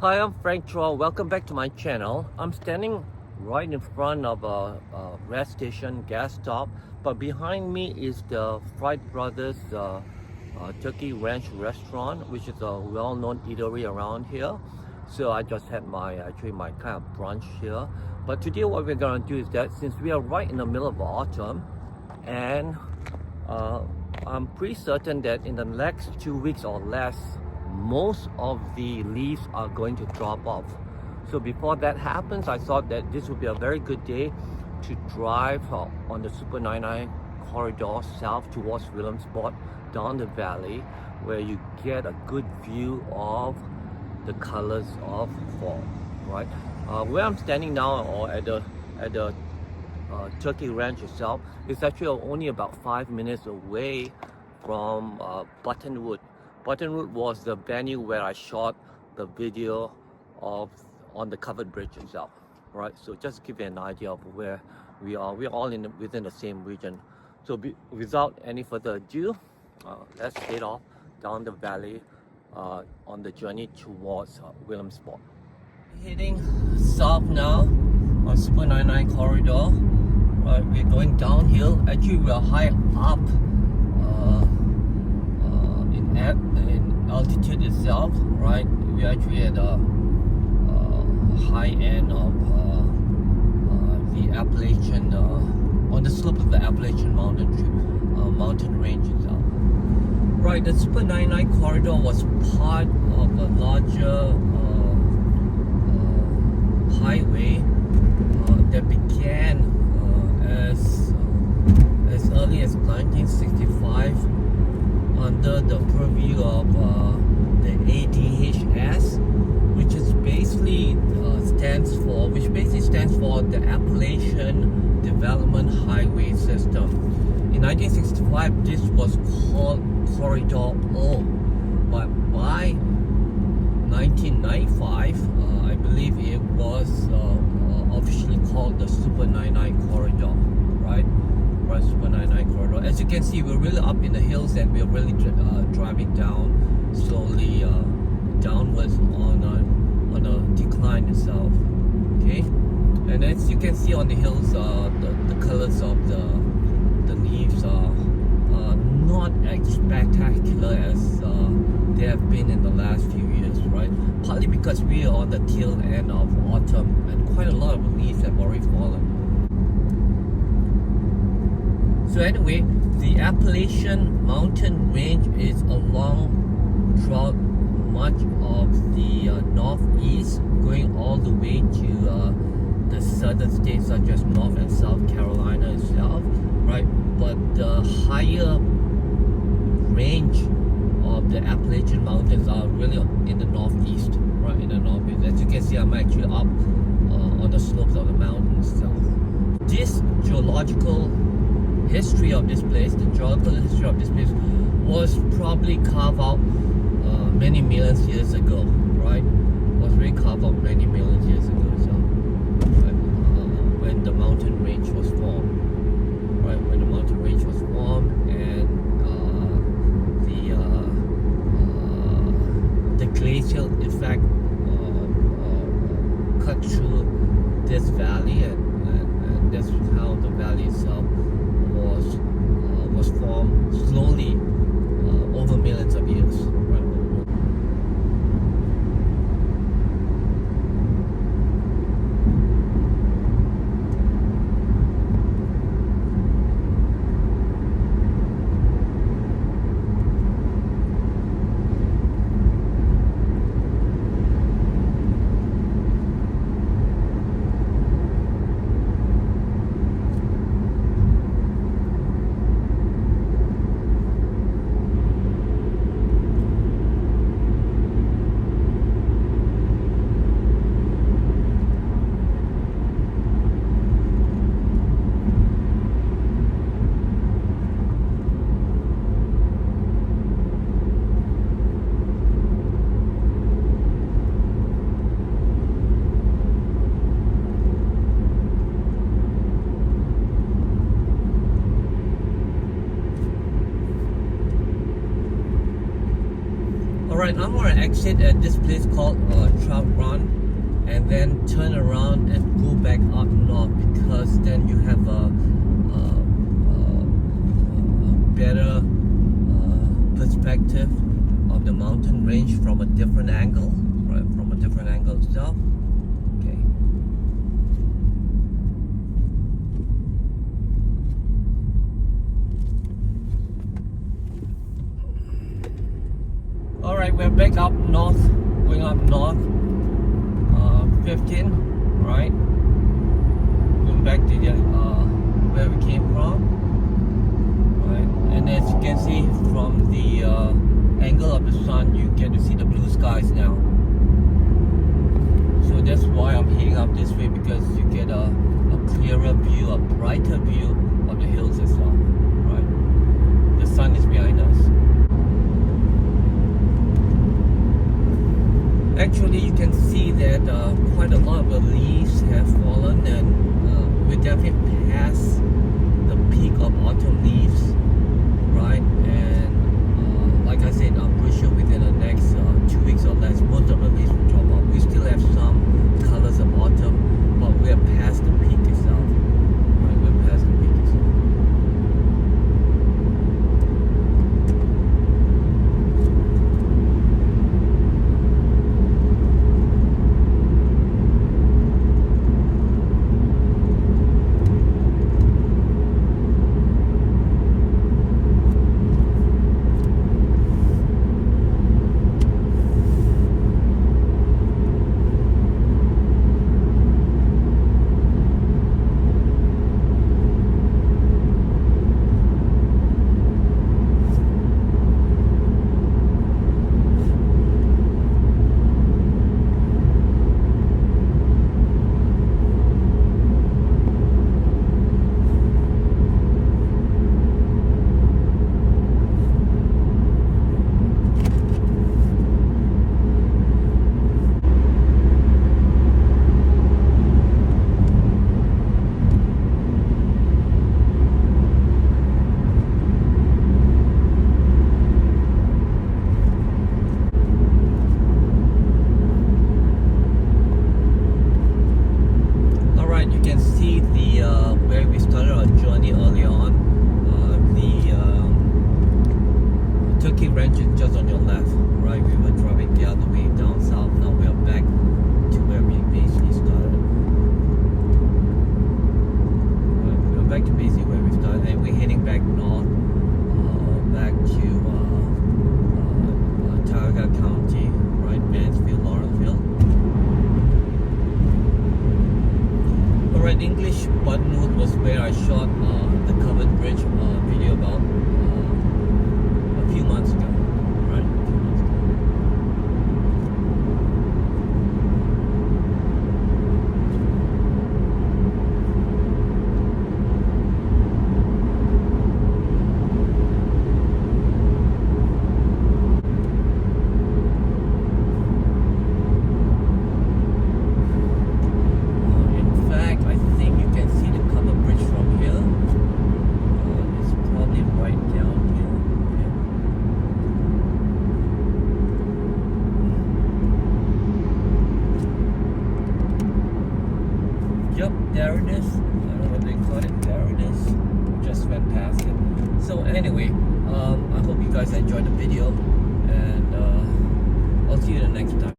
Hi, I'm Frank Trout. Welcome back to my channel. I'm standing right in front of a gas station, gas stop, but behind me is the Fried Brothers Turkey Ranch restaurant, which is a well-known eatery around here. So I just had my kind of brunch here. But today what we're gonna do is that since we are right in the middle of autumn, and I'm pretty certain that in the next 2 weeks or less, most of the leaves are going to drop off. So before that happens, I thought that this would be a very good day to drive on the Super 99 corridor south towards Williamsport down the valley, where you get a good view of the colors of fall, right? Where I'm standing now, or at the Turkey Ranch itself, is actually only about 5 minutes away from Buttonwood. Buttonwood was the venue where I shot the video of on the covered bridge itself, right? So just to give you an idea of where we are. We're all within the same region. So without any further ado, let's head off down the valley on the journey towards Williamsport. Heading south now on Super 99 corridor. Right, we're going downhill. Actually, we're high up in altitude itself, right? We're actually at the high end of the Appalachian, on the slope of the Appalachian mountain range itself. Right, the Super 99 corridor was part of a larger highway that began as early as 1965 under the purview of the ADHS, which basically stands for the Appalachian Development Highway System. In 1965, this was called Corridor O, but by 1995, I believe it was officially called the Super 99 Corridor, right? Right, Super 99 corridor. As you can see, we're really up in the hills, and we're really driving down slowly downwards on a decline itself. Okay, and as you can see on the hills, the colors of the leaves are not as spectacular as they have been in the last few years, right? Partly because we are on the tail end of autumn, and quite a lot of leaves have already fallen. So anyway, the Appalachian mountain range is along throughout much of the northeast, going all the way to the southern states such as North and South Carolina itself, right? But the higher range of the Appalachian mountains are really in the northeast, right? In the northeast. As you can see, I'm actually up on the slopes of the mountains itself. This geological history of this place, was probably carved out many millions years ago, right? Was really carved out many millions years ago, so when the mountain range was formed, right? When the mountain range was formed, and the glacial effect cut through this valley, and that's how the valley itself was formed slowly over millions of years. Right? Alright, I'm gonna exit at this place called Trout Run, and then turn around and go back up north, because then you have a better perspective of the mountain range from a different angle, right? From a different angle itself. Okay. Alright, we're back up north, going up north. 15, right? Going back to the where we came from, right? And as you can see from the angle of the sun, you get to see the blue skies now. So that's why I'm heading up this way, because you get a clearer view, a brighter view of the hills as well, right? The sun is behind us. Actually, you can see that quite a lot of the leaves have fallen, and we're definitely past the peak of autumn leaves, right? And like I said, I'm pretty sure within the next 2 weeks or less, most of the leaves will drop off. We still have some colors of autumn, but we're past the peak itself, right? We're past the peak itself. Where we started our journey early on, the Turkey Ranch is just on your left, right? We were driving the other way down south. Now we are back to where we basically started. We are back to basically where we started, and we're heading back north, back to Tioga County, right? Mansfield, Lawrenceville. Alright, English Buttonwood was where I shot the covered bridge video about a few months ago, right? A few months ago. Yep, there it is. I don't know what they call it. There it is. Just went past it. So anyway, I hope you guys enjoyed the video, and I'll see you the next time.